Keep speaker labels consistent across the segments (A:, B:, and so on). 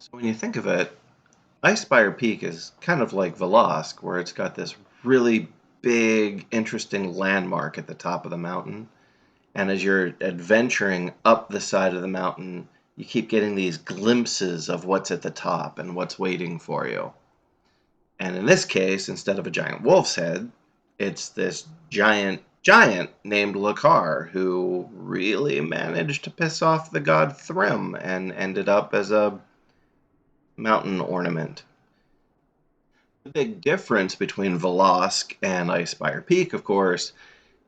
A: So when you think of it, Icespire Peak is kind of like Velosk, where it's got this really big, interesting landmark at the top of the mountain. And as you're adventuring up the side of the mountain, you keep getting these glimpses of what's at the top and what's waiting for you. And in this case, instead of a giant wolf's head, it's this giant named Lakar who really managed to piss off the god Thrym and ended up as a mountain ornament. The big difference between Velosk and Icespire Peak, of course,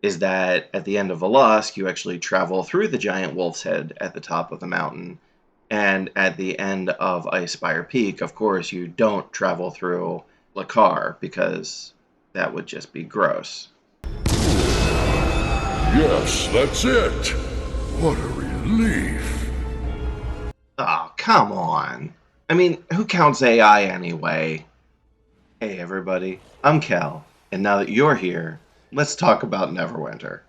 A: is that at the end of Velosk, you actually travel through the giant wolf's head at the top of the mountain. And at the end of Icespire Peak, of course, you don't travel through Lakar because that would just be gross.
B: Yes, that's it. What a relief.
A: Oh, come on. I mean, who counts AI anyway? Hey, everybody. I'm Cal, and now that you're here, let's talk about Neverwinter.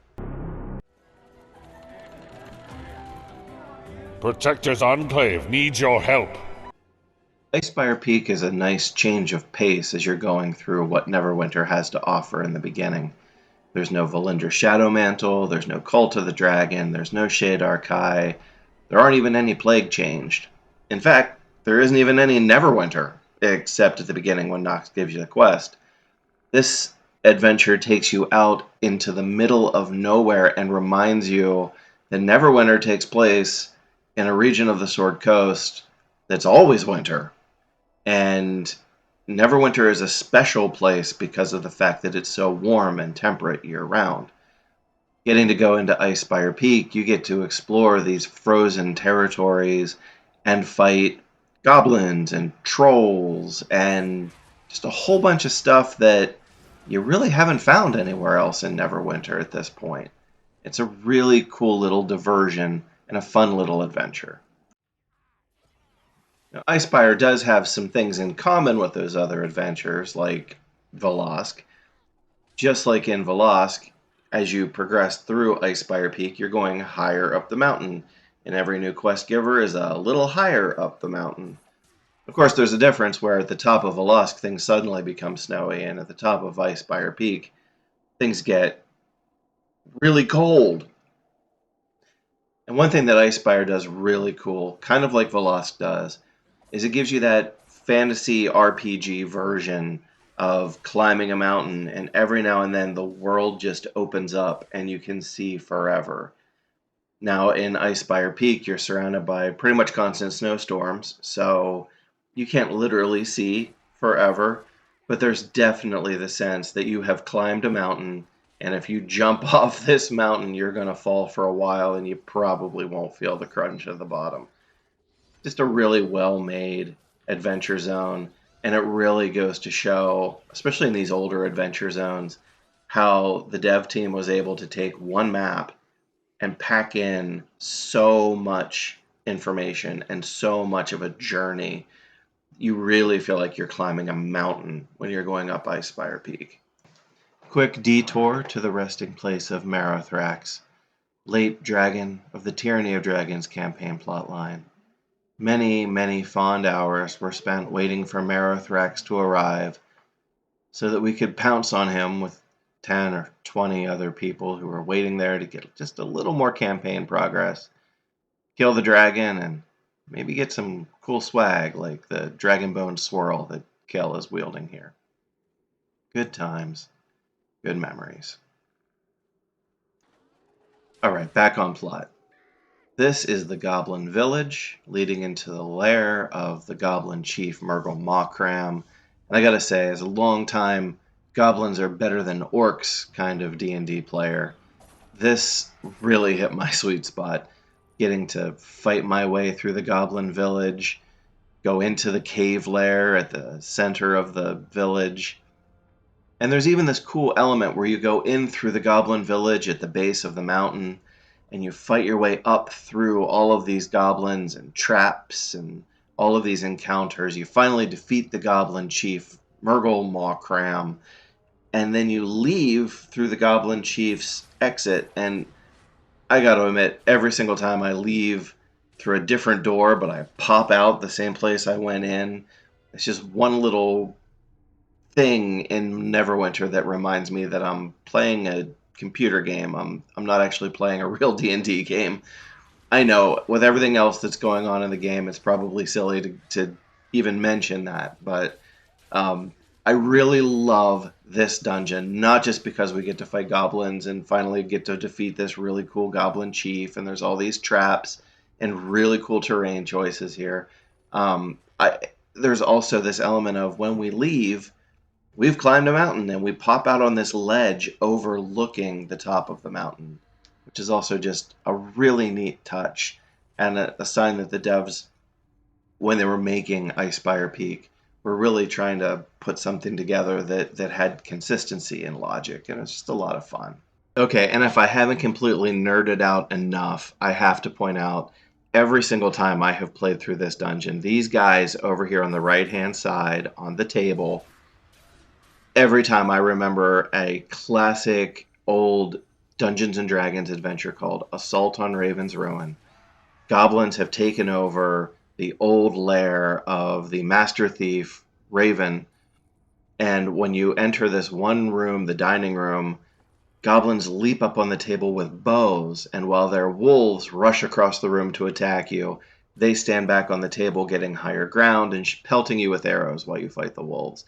C: Protector's Enclave needs your help.
A: Icespire Peak is a nice change of pace as you're going through what Neverwinter has to offer in the beginning. There's no Valinder Shadow Mantle, there's no Cult of the Dragon, there's no Shade Archai, there aren't even any Plague changed. In fact, there isn't even any Neverwinter, except at the beginning when Nox gives you the quest. This adventure takes you out into the middle of nowhere and reminds you that Neverwinter takes place in a region of the Sword Coast that's always winter. And Neverwinter is a special place because of the fact that it's so warm and temperate year round. Getting to go into Icespire Peak, you get to explore these frozen territories and fight goblins and trolls and just a whole bunch of stuff that you really haven't found anywhere else in Neverwinter at this point. It's a really cool little diversion and a fun little adventure. Now, Icespire does have some things in common with those other adventures, like Velosk. Just like in Velosk, as you progress through Icespire Peak, you're going higher up the mountain, and every new quest giver is a little higher up the mountain. Of course, there's a difference where at the top of Velosk, things suddenly become snowy, and at the top of Icespire Peak, things get really cold. And one thing that Icespire does really cool, kind of like Velosk does, is it gives you that fantasy RPG version of climbing a mountain, and every now and then the world just opens up and you can see forever. Now, in Icespire Peak, you're surrounded by pretty much constant snowstorms, so you can't literally see forever, but there's definitely the sense that you have climbed a mountain, and if you jump off this mountain, you're going to fall for a while and you probably won't feel the crunch at the bottom. Just a really well made adventure zone, and it really goes to show, especially in these older adventure zones, how the dev team was able to take one map and pack in so much information and so much of a journey. You really feel like you're climbing a mountain when you're going up Icespire Peak. Quick detour to the resting place of Marothrax, late dragon of the Tyranny of Dragons campaign plotline. Many, many fond hours were spent waiting for Marothrax to arrive so that we could pounce on him with 10 or 20 other people who were waiting there to get just a little more campaign progress, kill the dragon, and maybe get some cool swag like the Dragonbone Swirl that Kel is wielding here. Good times, good memories. Alright, back on plot. This is the Goblin Village, leading into the lair of the Goblin Chief Murgle Mawkram. And I gotta say, as a long time goblins are better than orcs kind of D&D player, this really hit my sweet spot. Getting to fight my way through the Goblin Village, go into the cave lair at the center of the village. And there's even this cool element where you go in through the Goblin Village at the base of the mountain, and you fight your way up through all of these goblins and traps and all of these encounters. You finally defeat the Goblin Chief, Murgle Mawkram, and then you leave through the Goblin Chief's exit. And I gotta admit, every single time I leave through a different door, but I pop out the same place I went in. It's just one little thing in Neverwinter that reminds me that I'm playing a computer game. I'm not actually playing a real D&D game. I know with everything else that's going on in the game, it's probably silly to even mention that, but um, I really love this dungeon, not just because we get to fight goblins and finally get to defeat this really cool goblin chief, and there's all these traps and really cool terrain choices here. There's also this element of when we leave, we've climbed a mountain and we pop out on this ledge overlooking the top of the mountain, which is also just a really neat touch and a sign that the devs, when they were making Icespire Peak, were really trying to put something together that had consistency and logic, and it's just a lot of fun. Okay, and if I haven't completely nerded out enough, I have to point out every single time I have played through this dungeon, these guys over here on the right-hand side on the table, every time I remember a classic old Dungeons and Dragons adventure called Assault on Raven's Ruin. Goblins have taken over the old lair of the master thief Raven, and when you enter this one room, the dining room, goblins leap up on the table with bows, and while their wolves rush across the room to attack you, they stand back on the table getting higher ground and pelting you with arrows while you fight the wolves.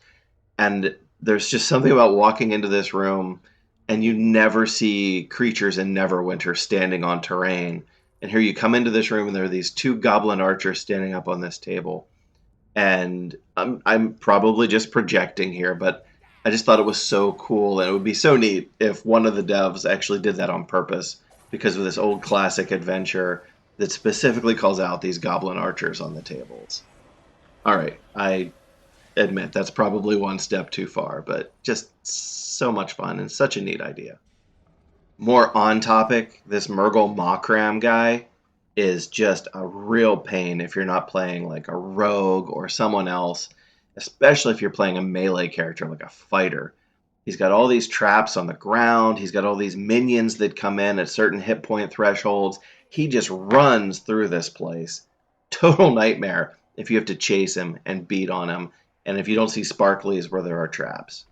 A: And there's just something about walking into this room and you never see creatures in Neverwinter standing on terrain. And here you come into this room and there are these two goblin archers standing up on this table. And I'm probably just projecting here, but I just thought it was so cool, and it would be so neat if one of the devs actually did that on purpose because of this old classic adventure that specifically calls out these goblin archers on the tables. All right, I admit that's probably one step too far, but just so much fun and such a neat idea. More on topic, this Murgle Mokram guy is just a real pain if you're not playing like a rogue or someone else, especially if you're playing a melee character like a fighter. He's got all these traps on the ground, he's got all these minions that come in at certain hit point thresholds. He just runs through this place. Total nightmare if you have to chase him and beat on him, and if you don't see sparklies where there are traps.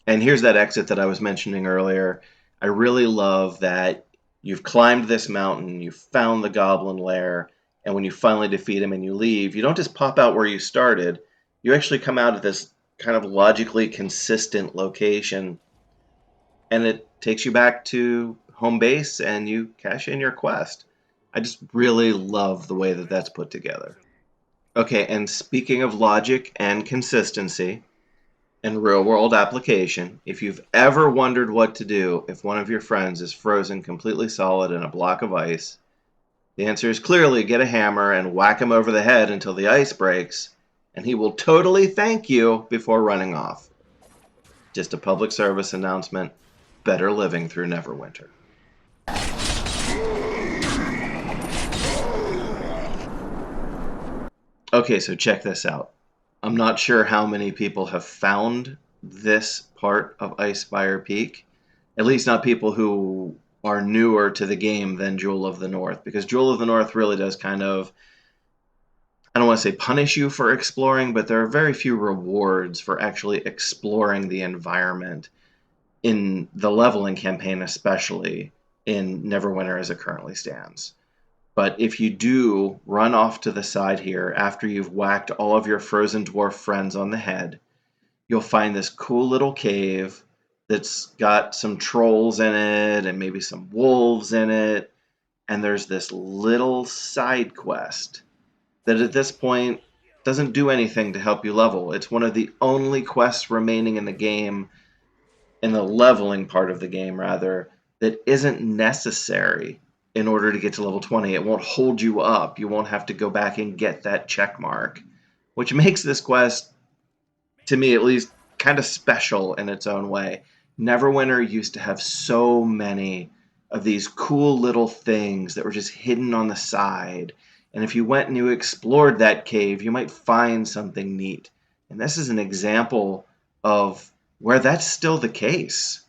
A: And here's that exit that I was mentioning earlier. I really love that you've climbed this mountain, you've found the goblin lair, and when you finally defeat him and you leave, you don't just pop out where you started. You actually come out at this kind of logically consistent location, and it takes you back to home base and you cash in your quest. I just really love the way that that's put together. Okay, and speaking of logic and consistency, and real world application, if you've ever wondered what to do if one of your friends is frozen completely solid in a block of ice, the answer is clearly get a hammer and whack him over the head until the ice breaks, and he will totally thank you before running off. Just a public service announcement. Better living through Neverwinter. Okay, so check this out. I'm not sure how many people have found this part of Icespire Peak. At least not people who are newer to the game than Jewel of the North, because Jewel of the North really does kind of, I don't want to say punish you for exploring, but there are very few rewards for actually exploring the environment in the leveling campaign, especially in Neverwinter as it currently stands. But if you do run off to the side here after you've whacked all of your frozen dwarf friends on the head, you'll find this cool little cave that's got some trolls in it and maybe some wolves in it. And there's this little side quest that at this point doesn't do anything to help you level. It's one of the only quests remaining in the game, in the leveling part of the game rather, that isn't necessary in order to get to level 20. It won't hold you up. You won't have to go back and get that check mark, which makes this quest, to me at least, kind of special in its own way. Neverwinter used to have so many of these cool little things that were just hidden on the side. And if you went and you explored that cave, you might find something neat. And this is an example of where that's still the case.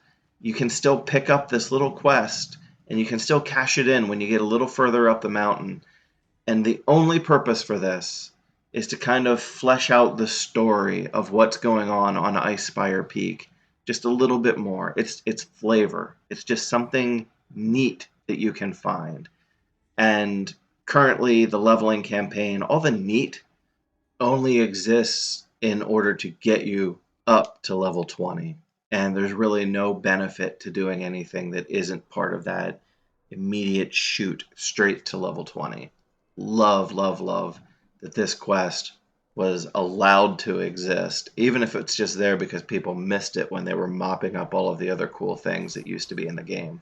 A: You can still pick up this little quest and you can still cash it in when you get a little further up the mountain. And the only purpose for this is to kind of flesh out the story of what's going on Icespire Peak just a little bit more. It's flavor. It's just something neat that you can find. And currently, the leveling campaign, all the neat only exists in order to get you up to level 20. And there's really no benefit to doing anything that isn't part of that immediate shoot straight to level 20. Love, love, love that this quest was allowed to exist, even if it's just there because people missed it when they were mopping up all of the other cool things that used to be in the game.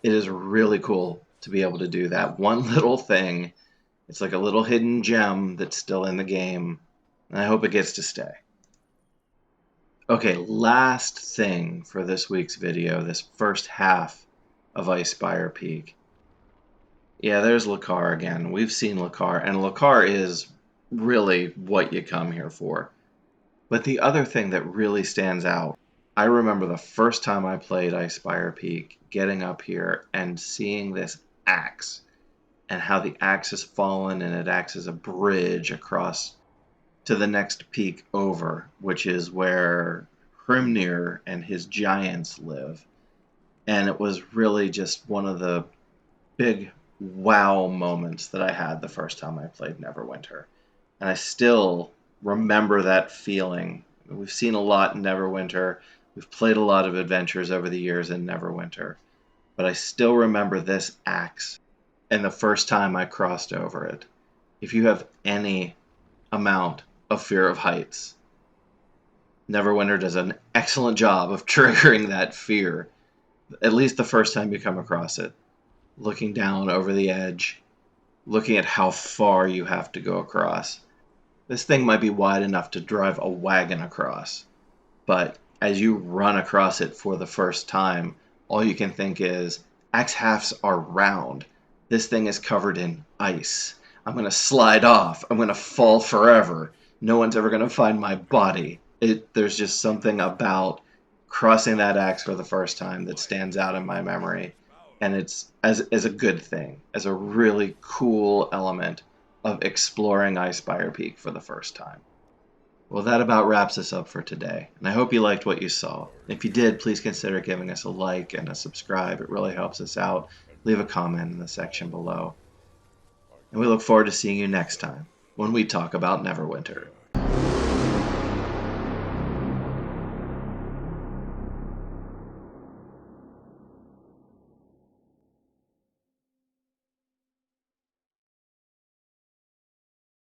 A: It is really cool to be able to do that one little thing. It's like a little hidden gem that's still in the game, and I hope it gets to stay. Okay, last thing for this week's video, this first half of Icespire Peak. Yeah, there's Lakar again. We've seen Lakar, and Lakar is really what you come here for. But the other thing that really stands out, I remember the first time I played Icespire Peak, getting up here and seeing this axe, and how the axe has fallen and it acts as a bridge across to the next peak over, which is where Hrimnir and his giants live. And it was really just one of the big wow moments that I had the first time I played Neverwinter. And I still remember that feeling. We've seen a lot in Neverwinter. We've played a lot of adventures over the years in Neverwinter. But I still remember this axe and the first time I crossed over it. If you have any amount of fear of heights, Neverwinter does an excellent job of triggering that fear, at least the first time you come across it. Looking down over the edge, looking at how far you have to go across. This thing might be wide enough to drive a wagon across, but as you run across it for the first time, all you can think is, axe halves are round. This thing is covered in ice. I'm going to slide off. I'm going to fall forever. No one's ever going to find my body. There's just something about crossing that axe for the first time that stands out in my memory. And it's as a good thing, as a really cool element of exploring Icespire Peak for the first time. Well, that about wraps us up for today, and I hope you liked what you saw. If you did, please consider giving us a like and a subscribe. It really helps us out. Leave a comment in the section below. And we look forward to seeing you next time when we talk about Neverwinter.